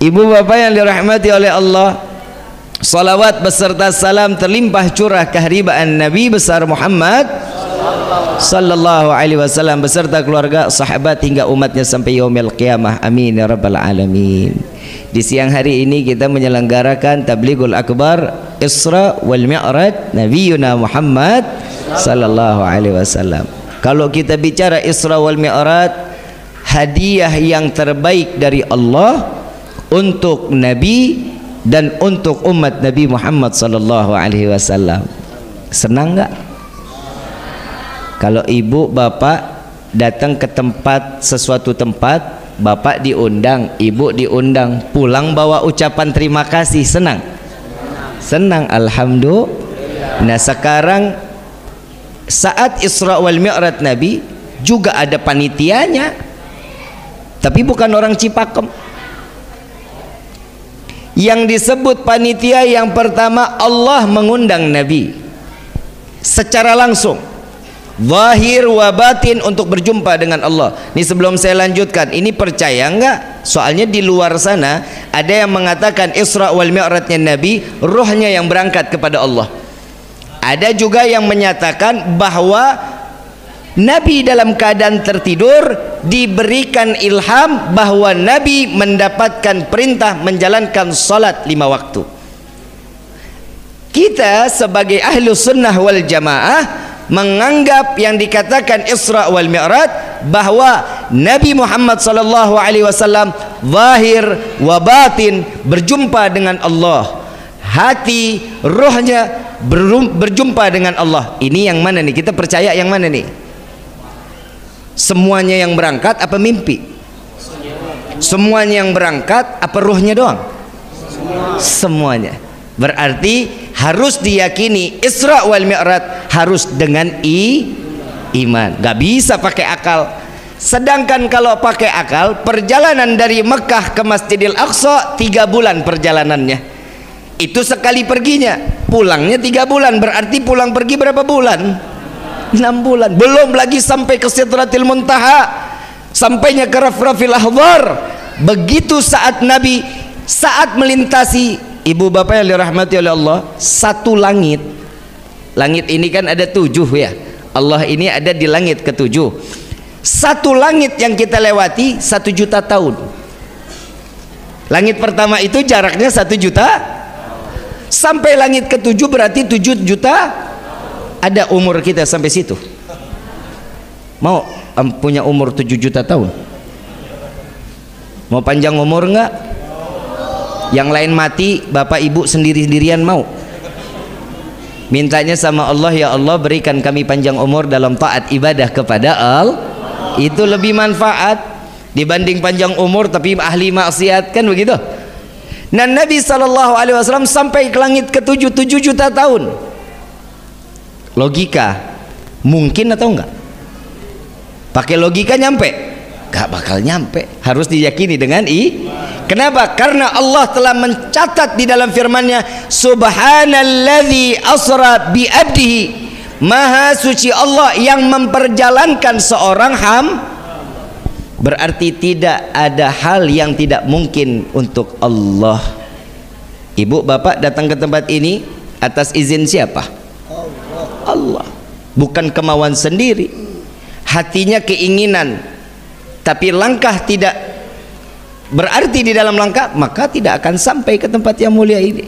Ibu bapak yang dirahmati oleh Allah, salawat beserta salam terlimpah curah keharibaan Nabi besar Muhammad sallallahu alaihi wasallam beserta keluarga, sahabat hingga umatnya sampai yaumil qiyamah. Amin ya rabbal alamin. Di siang hari ini kita menyelenggarakan Tablighul Akbar Isra wal Mi'raj Nabiyuna Muhammad sallallahu alaihi wasallam. Kalau kita bicara Isra wal Mi'raj, hadiah yang terbaik dari Allah untuk Nabi dan untuk umat Nabi Muhammad sallallahu alaihi wasallam. Senang enggak? Kalau ibu bapak datang ke tempat, sesuatu tempat, bapak diundang, ibu diundang, pulang bawa ucapan terima kasih, senang? Senang, alhamdulillah. Nah sekarang saat Isra wal Mi'raj Nabi juga ada panitianya, tapi bukan orang Cipakem. Yang disebut panitia yang pertama, Allah mengundang Nabi secara langsung, zahir wa batin, untuk berjumpa dengan Allah. Ini sebelum saya lanjutkan, ini percaya enggak? Soalnya di luar sana ada yang mengatakan Isra wal Mi'rajnya Nabi, ruhnya yang berangkat kepada Allah. Ada juga yang menyatakan bahwa Nabi dalam keadaan tertidur diberikan ilham bahwa Nabi mendapatkan perintah menjalankan salat 5 waktu. Kita sebagai ahlu sunnah wal jamaah menganggap yang dikatakan Isra wal Mi'raj bahwa Nabi Muhammad sallallahu alaihi wasallam zahir wa batin berjumpa dengan Allah, hati rohnya berjumpa dengan Allah. Ini yang mana nih? Kita percaya yang mana nih? Semuanya yang berangkat apa mimpi? Semuanya yang berangkat apa ruhnya doang? Semuanya. Berarti harus diyakini Isra wal Mi'raj harus dengan iman. Gak bisa pakai akal. Sedangkan kalau pakai akal, perjalanan dari Mekah ke Masjidil Aqsa 3 bulan perjalanannya. Itu sekali perginya, pulangnya 3 bulan. Berarti pulang pergi berapa bulan? 6 bulan. Belum lagi sampai ke Sidratil Muntaha, sampainya ke Rafrafil Ahdar. Begitu saat Nabi saat melintasi, ibu bapak yang dirahmati oleh Allah, satu langit. Langit ini kan ada 7 ya. Allah ini ada di langit ke-7. Satu langit yang kita lewati 1 juta tahun. Langit pertama itu jaraknya 1 juta. Sampai langit ke-7 berarti 7 juta. Ada umur kita sampai situ. Mau punya umur 7 juta tahun? Mau panjang umur enggak? Yang lain mati, bapak ibu sendiri-sendirian mau? Mintanya sama Allah, ya Allah berikan kami panjang umur dalam taat ibadah kepada Allah. Itu lebih manfaat dibanding panjang umur tapi ahli maksiat, kan begitu? Nah Nabi SAW sampai ke langit ke-7, 7 juta tahun. Logika mungkin atau enggak? Pakai logika nyampe? Gak bakal nyampe. Harus diyakini dengan Kenapa? Karena Allah telah mencatat di dalam firman-Nya, Subhanalladzi asra bi abdihi. Maha suci Allah yang memperjalankan seorang Berarti tidak ada hal yang tidak mungkin untuk Allah. Ibu bapak datang ke tempat ini atas izin siapa? Allah. Bukan kemauan sendiri, hatinya keinginan, tapi langkah tidak berarti di dalam langkah, maka tidak akan sampai ke tempat yang mulia ini.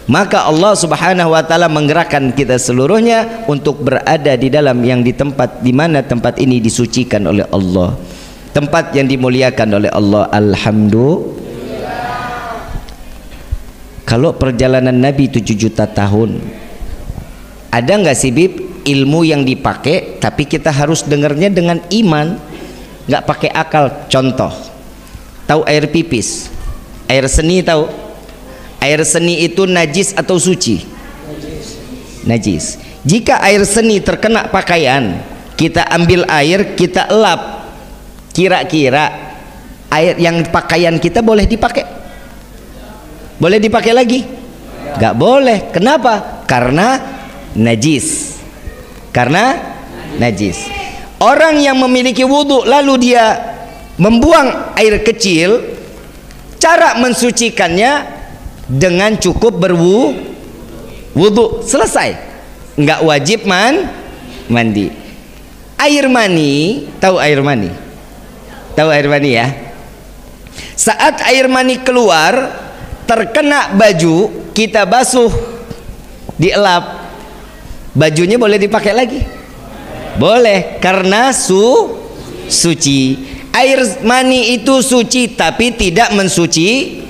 Maka Allah Subhanahu wa taala menggerakkan kita seluruhnya untuk berada di dalam yang di tempat di mana tempat ini disucikan oleh Allah, tempat yang dimuliakan oleh Allah. Alhamdulillah. Kalau perjalanan Nabi 7 juta tahun, ada nggak sih Bib ilmu yang dipakai tapi kita harus dengarnya dengan iman, nggak pakai akal? Contoh, tahu air pipis, air seni tahu? Air seni itu najis atau suci? Najis. Jika air seni terkena pakaian, kita ambil air, kita elap, kira-kira air yang pakaian kita boleh dipakai? Boleh dipakai lagi? Nggak boleh. Kenapa? Karena najis. Karena najis. Orang yang memiliki wudhu lalu dia membuang air kecil, Cara mensucikannya dengan cukup berwudu, selesai. Nggak wajib mandi. Air mani, tahu air mani? Tahu air mani ya? Saat air mani keluar terkena baju, kita basuh, dielap, bajunya boleh dipakai lagi? Boleh, karena suci. Air mani itu suci tapi tidak mensuci.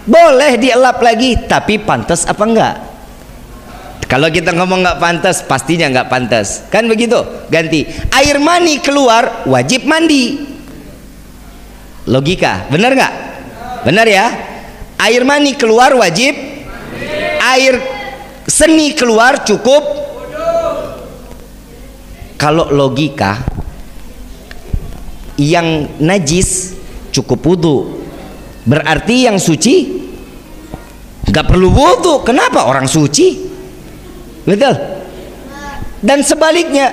Boleh dielap lagi, tapi pantas apa enggak? Kalau kita ngomong nggak pantas, pastinya nggak pantas, kan begitu? Ganti. Air mani keluar, wajib mandi. Logika, benar nggak? Benar ya? Air mani keluar wajib. Air seni keluar cukup. Kalau logika, yang najis cukup wudu, berarti yang suci nggak perlu wudu. Kenapa? Orang suci. Betul. Dan sebaliknya,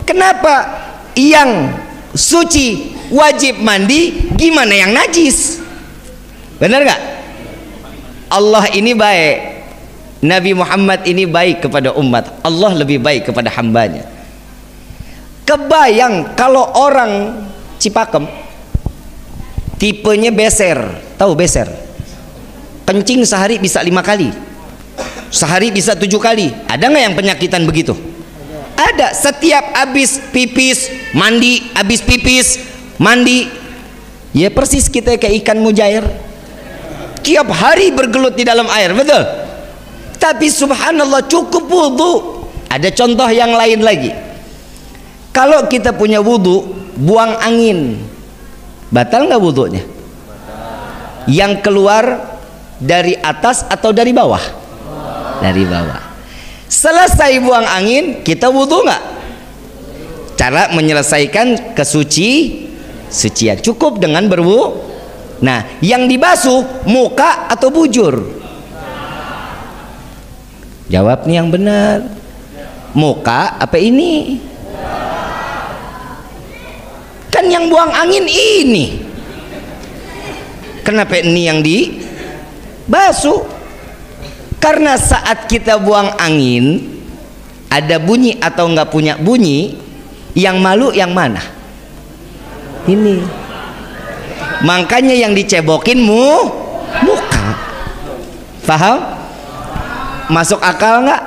kenapa yang suci wajib mandi, gimana yang najis? Benar nggak? Allah ini baik, Nabi Muhammad ini baik kepada umat, Allah lebih baik kepada hambanya. Kebayang kalau orang Cipakem tipenya beser, tahu beser? Kencing sehari bisa 5 kali, sehari bisa 7 kali. Ada nggak yang penyakitan begitu? Ada. Setiap habis pipis mandi, habis pipis mandi. Ya persis kita kayak ikan mujair, tiap hari bergelut di dalam air, betul? Tapi subhanallah cukup wudu. Ada contoh yang lain lagi. Kalau kita punya wudu, buang angin, batal nggak wudunya? Yang keluar dari atas atau dari bawah? Dari bawah. Selesai buang angin, kita wudu nggak? Cara menyelesaikan kesucian cukup dengan berwudu. Nah, yang dibasuh muka atau bujur? Jawab nih yang benar. Muka apa ini? Kan yang buang angin ini. Kenapa ini yang dibasuh? Karena saat kita buang angin, ada bunyi atau nggak punya bunyi, yang malu yang mana? Ini. Makanya yang dicebokin muka. Paham? Masuk akal nggak?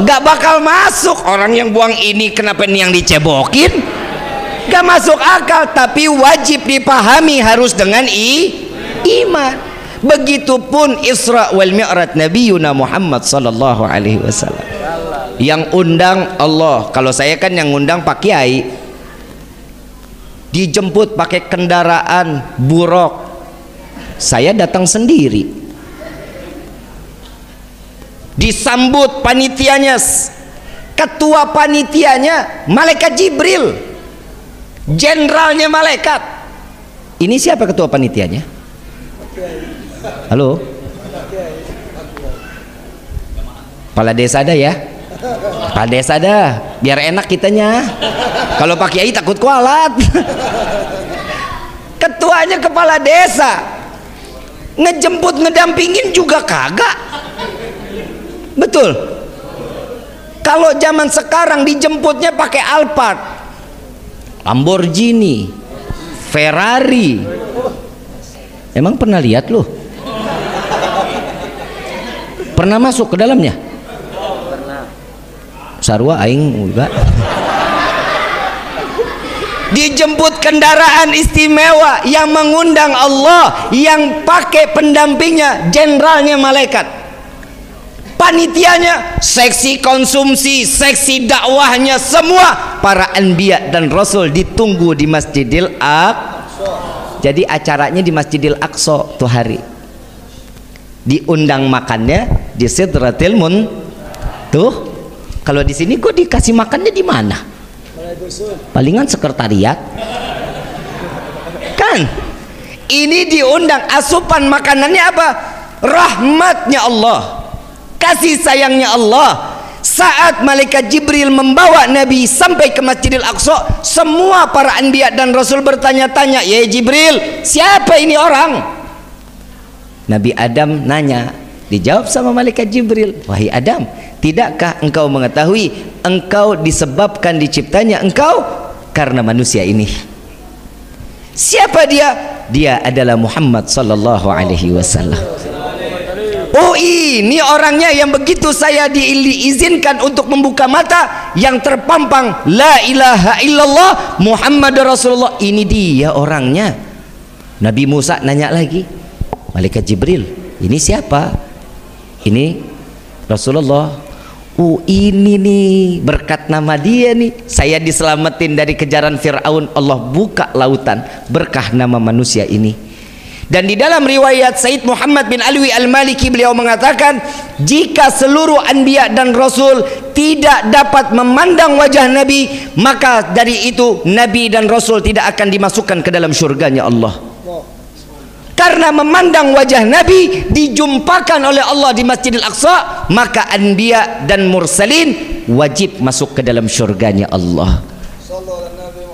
Nggak bakal masuk. Orang yang buang ini, kenapa ini yang dicebokin? Nggak masuk akal. Tapi wajib dipahami, harus dengan iman. Begitupun Isra wal Mi'raj Nabi Yuna Muhammad sallallahu alaihi wasallam. Yang undang Allah. Kalau saya kan yang undang Pak Kiai, dijemput pakai kendaraan buruk, saya datang sendiri, disambut panitianya, ketua panitianya malaikat Jibril, jenderalnya malaikat. Ini siapa ketua panitianya? Halo, kepala desa ada ya? Kepala desa ada, biar enak kitanya. Kalau Pak Kiai takut kualat. Ketuanya kepala desa, ngejemput ngedampingin juga kagak. Betul. Kalau zaman sekarang dijemputnya pakai Alphard, Lamborghini, Ferrari. Emang pernah lihat loh? Pernah masuk ke dalamnya? Sarwa aing enggak. Dijemput kendaraan istimewa yang mengundang Allah, yang pakai pendampingnya jenderalnya malaikat. Panitianya seksi konsumsi, seksi dakwahnya, semua para anbiya dan rasul ditunggu di Masjidil Aqsa. Jadi acaranya di Masjidil Aqsa tuh hari. Diundang makannya di Sidratil Muntaha. Kalau di sini gue dikasih makannya di mana? Palingan sekretariat. Kan? Ini diundang, asupan makanannya apa? Rahmatnya Allah, kasih sayangnya Allah, Saat malaikat Jibril membawa Nabi sampai ke Masjidil Aqsa, semua para anbiya dan rasul bertanya-tanya, "Ya Jibril, siapa ini orang?" Nabi Adam nanya, dijawab sama malaikat Jibril, "Wahai Adam, tidakkah engkau mengetahui engkau disebabkan diciptanya engkau karena manusia ini?" Siapa dia? Dia adalah Muhammad sallallahu alaihi wasallam. Oh, ini orangnya yang begitu saya diizinkan untuk membuka mata, yang terpampang la ilaha illallah Muhammad Rasulullah. Ini dia orangnya. Nabi Musa nanya lagi, malaikat Jibril, ini siapa? Ini Rasulullah. Oh, ini nih berkat nama dia nih saya diselamatin dari kejaran Fir'aun. Allah buka lautan berkah nama manusia ini. Dan di dalam riwayat Said Muhammad bin Alwi Al-Maliki, beliau mengatakan, jika seluruh anbiya dan rasul tidak dapat memandang wajah Nabi, maka dari itu Nabi dan rasul tidak akan dimasukkan ke dalam syurganya Allah. Karena memandang wajah Nabi dijumpakan oleh Allah di Masjidil Aqsa, maka anbiya dan mursalin wajib masuk ke dalam syurganya Allah.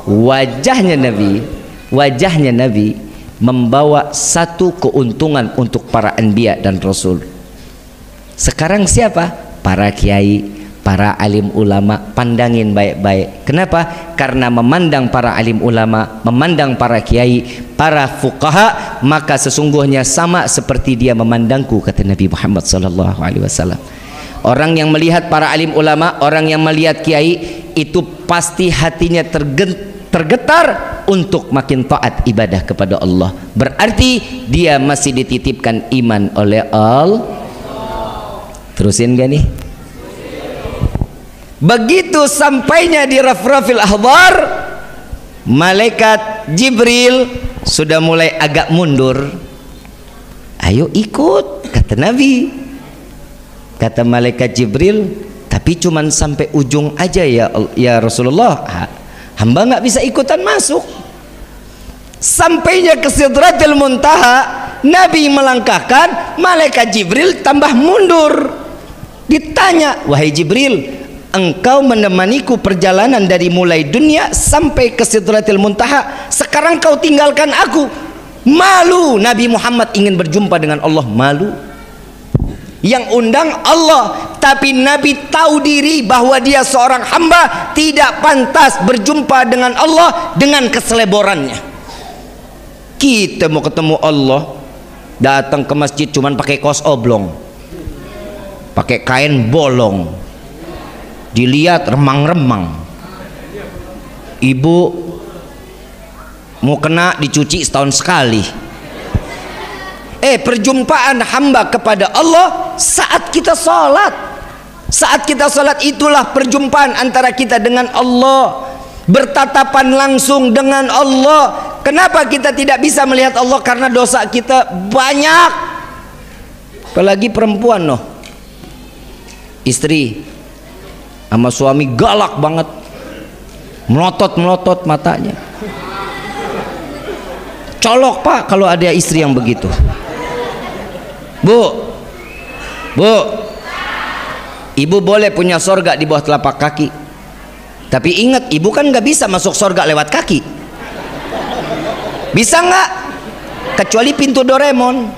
Wajahnya Nabi membawa satu keuntungan untuk para anbiya dan rasul. Sekarang siapa? Para kiai, para alim ulama, pandangin baik-baik. Kenapa? Karena memandang para alim ulama, memandang para kiai, para fuqaha, maka sesungguhnya sama seperti dia memandangku, kata Nabi Muhammad sallallahu alaihi wasallam. Orang yang melihat para alim ulama, orang yang melihat kiai, itu pasti hatinya tergetar untuk makin taat ibadah kepada Allah. Berarti dia masih dititipkan iman oleh Allah. Terusin gak nih? Begitu sampainya di Rafrafil Ahbar, malaikat Jibril sudah mulai agak mundur. Ayo ikut, kata Nabi. Kata malaikat Jibril, tapi cuman sampai ujung aja ya Rasulullah. Hamba nggak bisa ikutan masuk. Sampainya ke Sidratil Muntaha, Nabi melangkahkan, malaikat Jibril tambah mundur. Ditanya, "Wahai Jibril, engkau menemaniku perjalanan dari mulai dunia sampai ke Sidratil Muntaha, sekarang kau tinggalkan aku." Malu Nabi Muhammad ingin berjumpa dengan Allah, malu. Yang undang Allah, tapi Nabi tahu diri bahwa dia seorang hamba, tidak pantas berjumpa dengan Allah dengan keseleborannya. Kita mau ketemu Allah, datang ke masjid cuman pakai kaos oblong, pakai kain bolong, dilihat remang-remang. Ibu mau kena dicuci setahun sekali. Perjumpaan hamba kepada Allah saat kita sholat. Saat kita sholat itulah perjumpaan antara kita dengan Allah, bertatapan langsung dengan Allah. Kenapa kita tidak bisa melihat Allah? Karena dosa kita banyak. Apalagi perempuan noh, istri sama suami galak banget, melotot matanya. Colok pak kalau ada istri yang begitu. Bu, ibu boleh punya sorga di bawah telapak kaki, tapi ingat, ibu kan nggak bisa masuk sorga lewat kaki. Bisa nggak? Kecuali pintu Doraemon.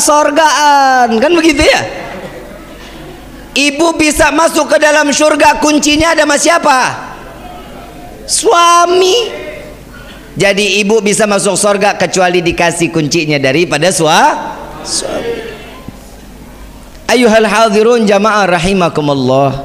Sorgaan kan begitu ya. Ibu bisa masuk ke dalam surga, kuncinya ada sama siapa? Suami. Jadi ibu bisa masuk surga kecuali dikasih kuncinya daripada suami. Ayuhal hadirun jamaah rahimakumullah.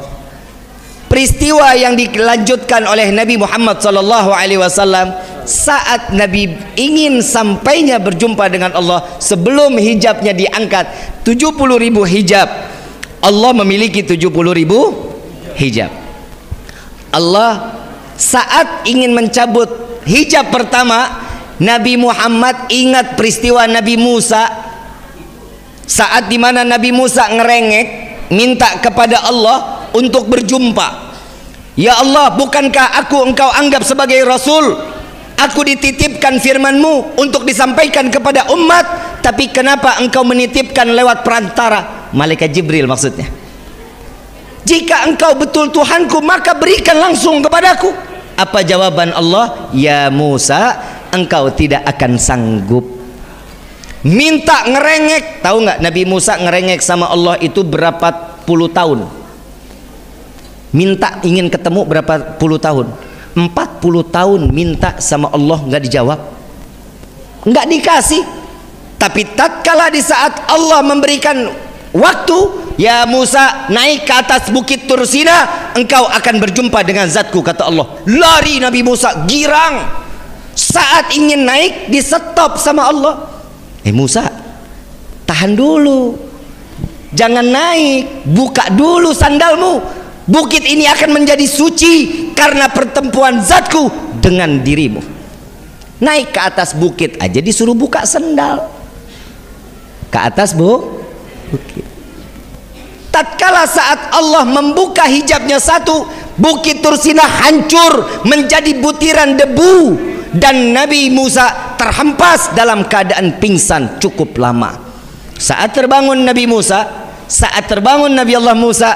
Peristiwa yang dilanjutkan oleh Nabi Muhammad sallallahu alaihi wasallam saat Nabi ingin sampainya berjumpa dengan Allah, sebelum hijabnya diangkat 70.000 hijab. Allah memiliki 70.000 hijab. Allah saat ingin mencabut hijab pertama, Nabi Muhammad ingat peristiwa Nabi Musa, saat dimana Nabi Musa ngerengek minta kepada Allah untuk berjumpa. Ya Allah, bukankah engkau anggap sebagai Rasul? Aku dititipkan firman-Mu untuk disampaikan kepada umat, tapi kenapa engkau menitipkan lewat perantara malaikat Jibril maksudnya? Jika engkau betul Tuhanku, maka berikan langsung kepadaku. Apa jawaban Allah? Ya Musa, engkau tidak akan sanggup. Minta ngerengek. Tahu nggak Nabi Musa ngerengek sama Allah itu berapa puluh tahun? Minta ingin ketemu berapa puluh tahun? 40 tahun minta sama Allah, nggak dijawab, nggak dikasih. Tapi tatkala di saat Allah memberikan waktu, ya Musa naik ke atas bukit Tursina, engkau akan berjumpa dengan zatku, kata Allah. Lari Nabi Musa, girang. Saat ingin naik, di stop sama Allah. Musa, tahan dulu, jangan naik, buka dulu sandalmu. Bukit ini akan menjadi suci karena pertemuan zatku dengan dirimu. Naik ke atas bukit aja disuruh buka sandal. Ke atas bukit. Tatkala saat Allah membuka hijabnya satu, bukit Tursina hancur menjadi butiran debu, dan Nabi Musa terhempas dalam keadaan pingsan cukup lama. Saat terbangun Nabi Musa, saat terbangun Nabi Allah Musa,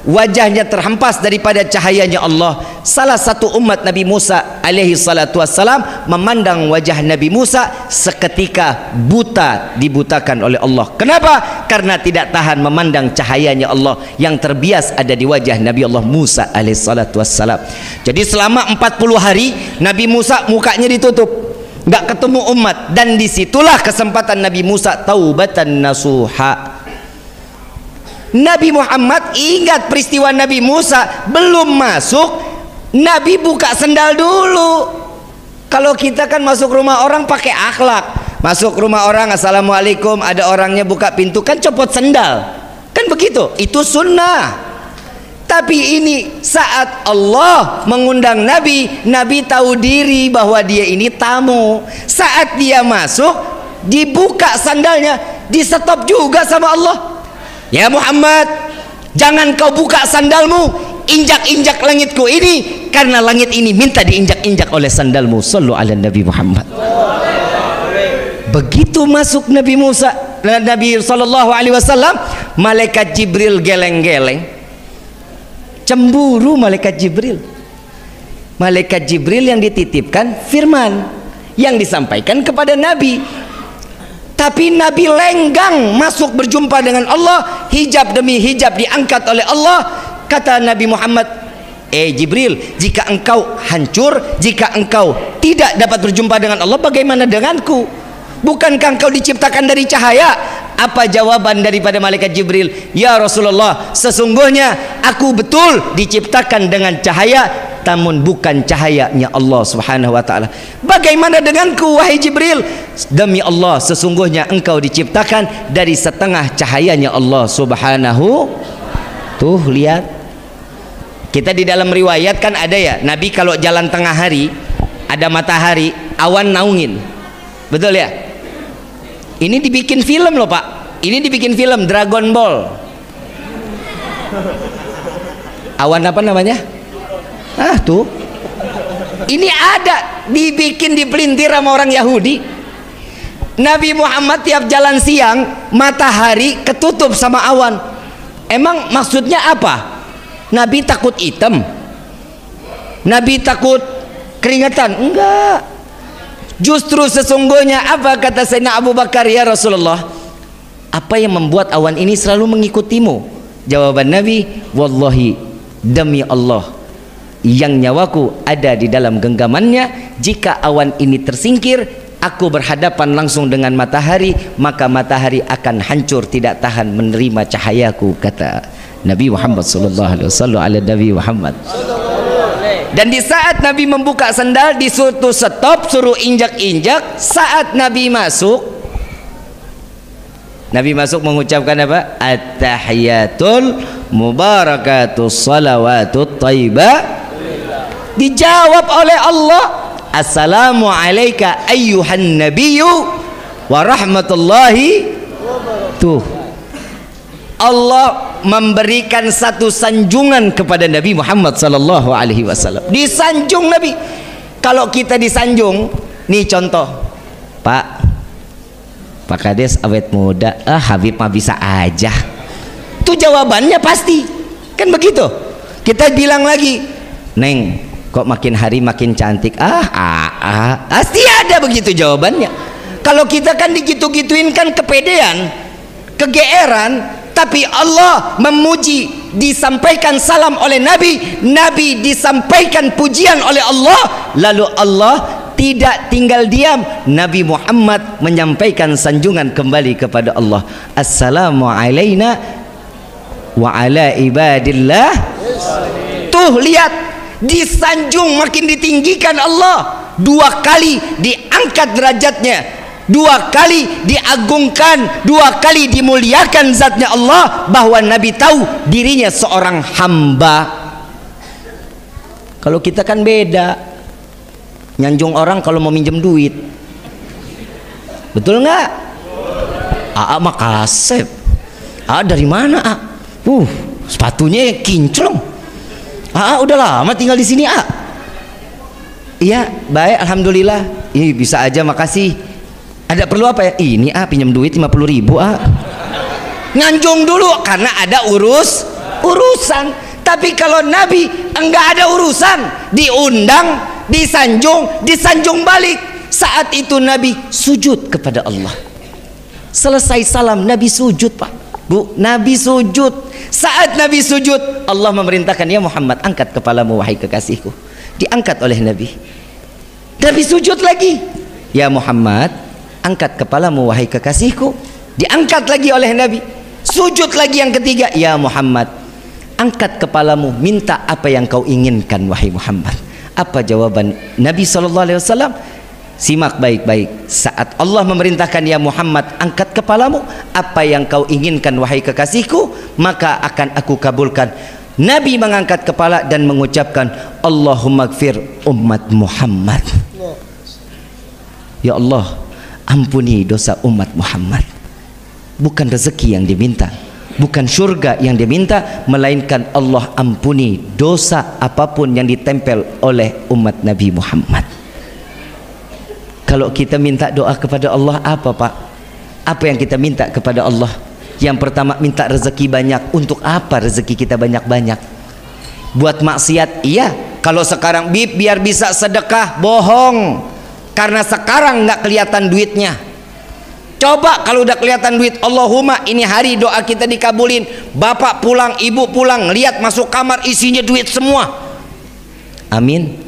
wajahnya terhempas daripada cahayanya Allah. Salah satu umat Nabi Musa alaihi salatu wassalam memandang wajah Nabi Musa, seketika buta, dibutakan oleh Allah. Kenapa? Karena tidak tahan memandang cahayanya Allah yang terbias ada di wajah Nabi Allah Musa alaihi salatu wassalam. Jadi selama 40 hari Nabi Musa mukanya ditutup, nggak ketemu umat, dan disitulah kesempatan Nabi Musa taubatan nasuha. Nabi Muhammad ingat peristiwa Nabi Musa belum masuk, Nabi buka sendal dulu. Kalau kita kan masuk rumah orang pakai akhlak, masuk rumah orang assalamualaikum, ada orangnya buka pintu kan copot sendal, kan begitu, itu sunnah. Tapi ini saat Allah mengundang Nabi, Nabi tahu diri bahwa dia ini tamu. Saat dia masuk, dibuka sandalnya, di stop juga sama Allah. Ya Muhammad, jangan kau buka sandalmu, injak-injak langitku ini, karena langit ini minta diinjak-injak oleh sandalmu. Sallu ala Nabi Muhammad. Begitu masuk Nabi Musa, Nabi sallallahu alaihi wasallam, malaikat Jibril geleng-geleng. Cemburu malaikat Jibril. Malaikat Jibril yang dititipkan firman yang disampaikan kepada Nabi. Tapi Nabi lenggang masuk berjumpa dengan Allah, hijab demi hijab diangkat oleh Allah. Kata Nabi Muhammad, Jibril, jika engkau hancur, jika engkau tidak dapat berjumpa dengan Allah, bagaimana denganku? Bukankah engkau diciptakan dari cahaya? Apa jawaban daripada malaikat Jibril? Ya Rasulullah, sesungguhnya aku betul diciptakan dengan cahaya, namun bukan cahayanya Allah subhanahu wa ta'ala. Bagaimana denganku wahai Jibril? Demi Allah, sesungguhnya engkau diciptakan dari setengah cahayanya Allah subhanahu. Tuh lihat, kita di dalam riwayat kan ada ya, Nabi kalau jalan tengah hari, ada matahari, awan naungin, betul ya? Ini dibikin film loh Pak, ini dibikin film Dragon Ball. Awan apa namanya? Tuh, ini ada, dibikin, dipelintir sama orang Yahudi. Nabi Muhammad tiap jalan siang, matahari ketutup sama awan. Emang maksudnya apa? Nabi takut hitam? Nabi takut keringetan? Enggak. Justru sesungguhnya apa kata Sayyidina Abu Bakar, ya Rasulullah, apa yang membuat awan ini selalu mengikutimu? Jawaban Nabi, wallahi, demi Allah yang nyawaku ada di dalam genggamannya, jika awan ini tersingkir, aku berhadapan langsung dengan matahari, maka matahari akan hancur, tidak tahan menerima cahayaku, kata Nabi Muhammad sallallahu alaihi wasallam. Ala Nabi Muhammad. Dan di saat Nabi membuka sandal, disuruh stop, suruh injak-injak. Saat Nabi masuk, Nabi masuk mengucapkan apa? At-tahiyatul mubarakatus salawatut thayyibah. Dijawab oleh Allah, assalamu alayka ayyuhan nabiyyu wa rahmatullahi. Tuh, Allah memberikan satu sanjungan kepada Nabi Muhammad sallallahu alaihi wasallam. Disanjung Nabi. Kalau kita disanjung, nih contoh, Pak, Pak Kades awet muda, Habib mah bisa aja. Itu jawabannya pasti, kan begitu. Kita bilang lagi, Neng, kok makin hari makin cantik. Pasti ada begitu jawabannya. Kalau kita kan digitu-gituin kan kepedean, kegeeran. Tapi Allah memuji, disampaikan salam oleh Nabi, Nabi disampaikan pujian oleh Allah, lalu Allah tidak tinggal diam. Nabi Muhammad menyampaikan sanjungan kembali kepada Allah. Assalamu alaina wa ala ibadillah. Tuh lihat, disanjung, makin ditinggikan Allah. 2 kali diangkat derajatnya, 2 kali diagungkan, 2 kali dimuliakan zatnya Allah, bahwa Nabi tahu dirinya seorang hamba. Kalau kita kan beda, nyanjung orang kalau mau minjem duit, betul nggak? Mah kasep. Dari mana? Sepatunya kinclong. Udah lama tinggal di sini. Iya, baik, alhamdulillah. Bisa aja, makasih. Ada perlu apa ya? Ini pinjam duit 50.000. Nyanjung dulu karena ada urusan. Tapi kalau Nabi enggak ada urusan, diundang, disanjung balik. Saat itu Nabi sujud kepada Allah. Selesai salam Nabi sujud, Pak, Bu. Nabi sujud. Saat Nabi sujud, Allah memerintahkan, ya Muhammad, angkat kepalamu wahai kekasihku. Diangkat oleh Nabi. Nabi sujud lagi. Ya Muhammad, angkat kepalamu wahai kekasihku. Diangkat lagi oleh Nabi. Sujud lagi yang ketiga. Ya Muhammad, angkat kepalamu, minta apa yang kau inginkan wahai Muhammad. Apa jawaban Nabi SAW? Simak baik-baik. Saat Allah memerintahkan, ya Muhammad, angkat kepalamu, apa yang kau inginkan wahai kekasihku, maka akan aku kabulkan. Nabi mengangkat kepala dan mengucapkan, Allahumma gfir umat Muhammad. Ya Allah, ampuni dosa umat Muhammad. Bukan rezeki yang diminta, bukan surga yang diminta, melainkan Allah ampuni dosa apapun yang ditempel oleh umat Nabi Muhammad. Kalau kita minta doa kepada Allah, apa Pak? Apa yang kita minta kepada Allah? Yang pertama, minta rezeki banyak. Untuk apa rezeki kita banyak-banyak? Buat maksiat? Iya. Kalau sekarang biar bisa sedekah, bohong. Karena sekarang nggak kelihatan duitnya. Coba kalau udah kelihatan duit, Allahumma ini hari doa kita dikabulin. Bapak pulang, ibu pulang, lihat masuk kamar isinya duit semua. Amin.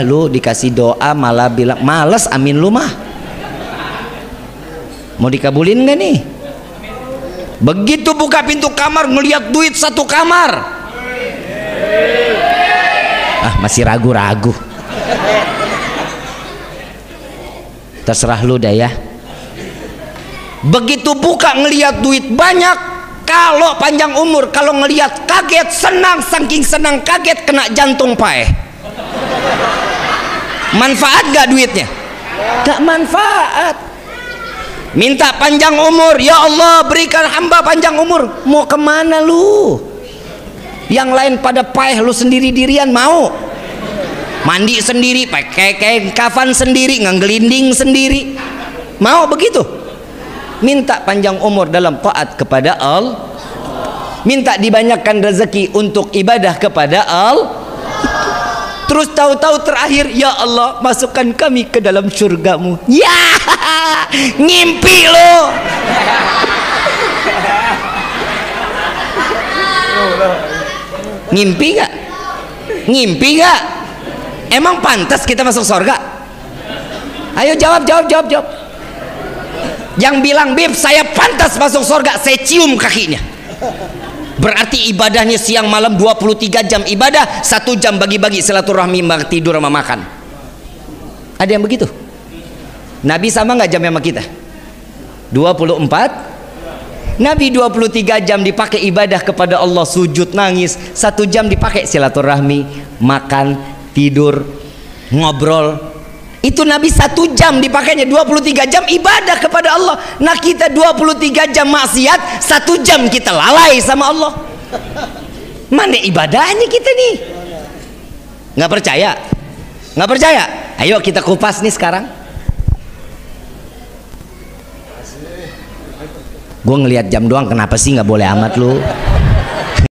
Lu dikasih doa malah bilang males, amin lu mah. Mau dikabulin gak nih? Begitu buka pintu kamar ngelihat duit 1 kamar. Masih ragu-ragu. Terserah lu dah ya. Begitu buka ngelihat duit banyak, kalau panjang umur, kalau ngelihat kaget, senang, saking senang kaget kena jantung paeh. Manfaat gak duitnya? Gak manfaat. Minta panjang umur, ya Allah berikan hamba panjang umur. Mau kemana lu? Yang lain pada paeh, lu sendiri dirian mau? Mandi sendiri, pakai kafan sendiri, ngelinding sendiri, mau begitu? Minta panjang umur dalam taat kepada Allah, minta dibanyakan rezeki untuk ibadah kepada Allah. Terus tahu-tahu terakhir, ya Allah masukkan kami ke dalam surgamu. Ya, ngimpi lo. Ngimpi gak? Ngimpi gak? Emang pantas kita masuk surga? Ayo jawab. Yang bilang, Bib saya pantas masuk surga, saya cium kakinya. Berarti ibadahnya siang malam 23 jam ibadah, 1 jam bagi-bagi silaturahmi, tidur sama makan. Ada yang begitu? Nabi sama nggak jamnya sama kita? 24. Nabi 23 jam dipakai ibadah kepada Allah, sujud nangis, 1 jam dipakai silaturahmi, makan, tidur, ngobrol. Itu Nabi 1 jam dipakainya, 23 jam ibadah kepada Allah. Nah kita 23 jam maksiat, 1 jam kita lalai sama Allah. Mana ibadahnya kita nih? Nggak percaya? Nggak percaya? Ayo kita kupas nih sekarang. Gue ngelihat jam doang, kenapa sih nggak boleh amat lu?